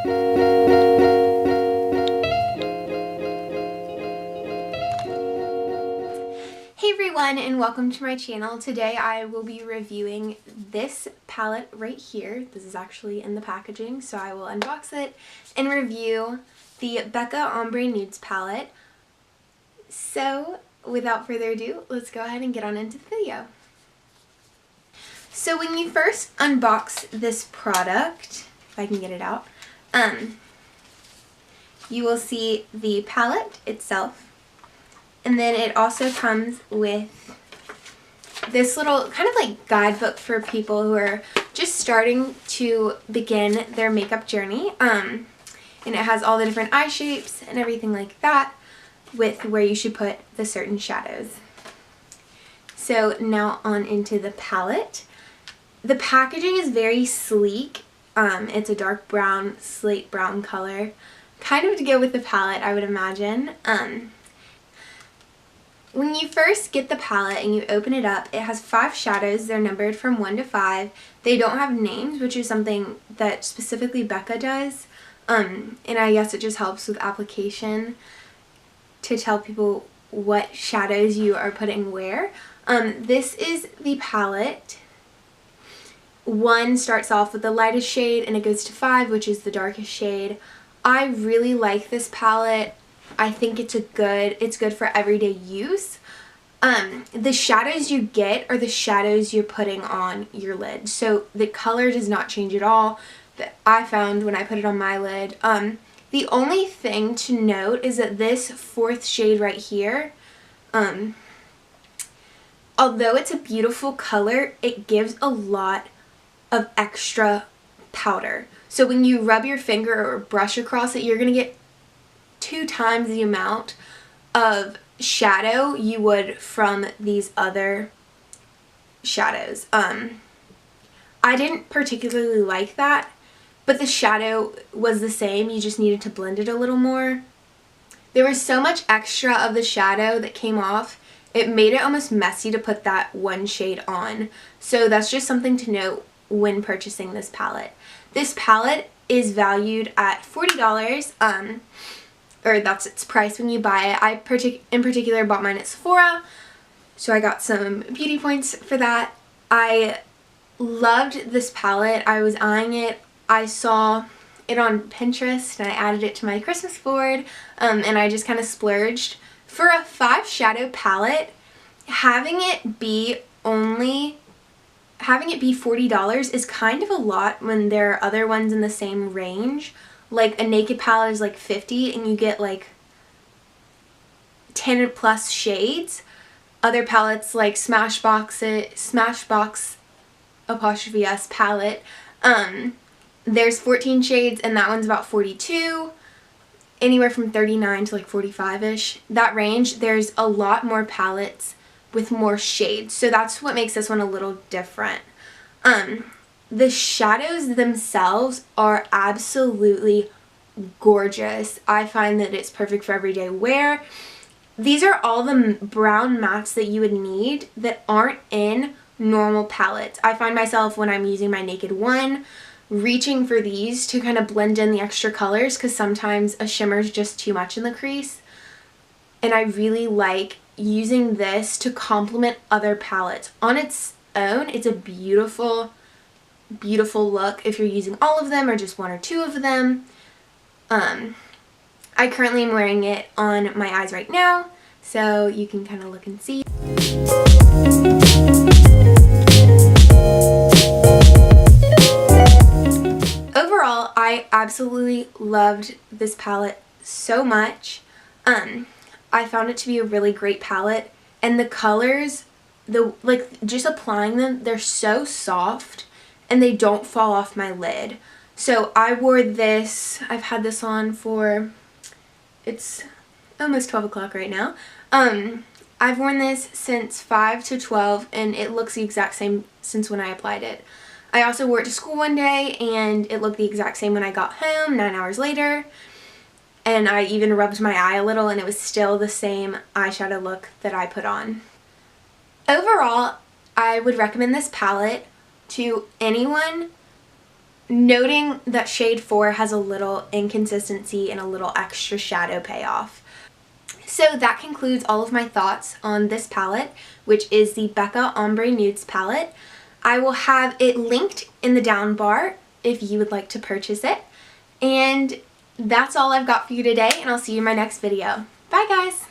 Hey everyone, and welcome to my channel. Today I will be reviewing this palette right here. This is actually in the packaging, so I will unbox it and review the BECCA Ombre Nudes palette. So without further ado, let's go ahead and get on into the video. So when you first unbox this product, if I can get it out, you will see the palette itself. And then it also comes with this little kind of like guidebook for people who are just starting to begin their makeup journey. And it has all the different eye shapes and everything like that with where you should put the certain shadows. So now on into the palette. The packaging is very sleek. It's a dark brown, slate brown color. Kind of to go with the palette, I would imagine. When you first get the palette and you open it up, it has 5 shadows. They're numbered from 1 to 5. They don't have names, which is something that specifically BECCA does. And I guess it just helps with application to tell people what shadows you are putting where. This is the palette. 1 starts off with the lightest shade and it goes to 5, which is the darkest shade. I really like this palette. I think it's good for everyday use. The shadows you get are the shadows you're putting on your lid. So the color does not change at all that I found when I put it on my lid. The only thing to note is that this 4th shade right here, although it's a beautiful color, it gives a lot of extra powder. So when you rub your finger or brush across it, you're going to get 2 times the amount of shadow you would from these other shadows. I didn't particularly like that, but the shadow was the same. You just needed to blend it a little more. There was so much extra of the shadow that came off. It made it almost messy to put that 1 shade on. So that's just something to note when purchasing this palette. This palette is valued at $40. Or that's its price when you buy it. I in particular bought mine at Sephora, so I got some beauty points for that. I loved this palette. I was eyeing it. I saw it on Pinterest and I added it to my Christmas board, and I just kind of splurged. For a 5 shadow palette, having it be $40 is kind of a lot when there are other ones in the same range. Like a naked palette is like $50 and you get like 10 plus shades. Other palettes like Smashbox apostrophe S palette, there's 14 shades and that one's about 42. Anywhere from 39 to like 45-ish. That range, there's a lot more palettes with more shades. So that's what makes this one a little different. The shadows themselves are absolutely gorgeous. I find that it's perfect for everyday wear. These are all the brown mattes that you would need that aren't in normal palettes. I find myself when I'm using my Naked One reaching for these to kind of blend in the extra colors because sometimes a shimmer is just too much in the crease. And I really like using this to complement other palettes. On its own, it's a beautiful look if you're using all of them or just 1 or 2 of them. I currently am wearing it on my eyes right now, so you can kind of look and see. Overall, I absolutely loved this palette so much. I found it to be a really great palette, and the colors, just applying them, they're so soft and they don't fall off my lid. So I wore this, I've had this on for, it's almost 12 o'clock right now. I've worn this since 5 to 12 and it looks the exact same since when I applied it. I also wore it to school one day and it looked the exact same when I got home 9 hours later. And I even rubbed my eye a little and it was still the same eyeshadow look that I put on. Overall, I would recommend this palette to anyone noting that shade 4 has a little inconsistency and a little extra shadow payoff. So that concludes all of my thoughts on this palette, which is the BECCA Ombre Nudes palette. I will have it linked in the down bar if you would like to purchase it. And that's all I've got for you today, and I'll see you in my next video. Bye guys!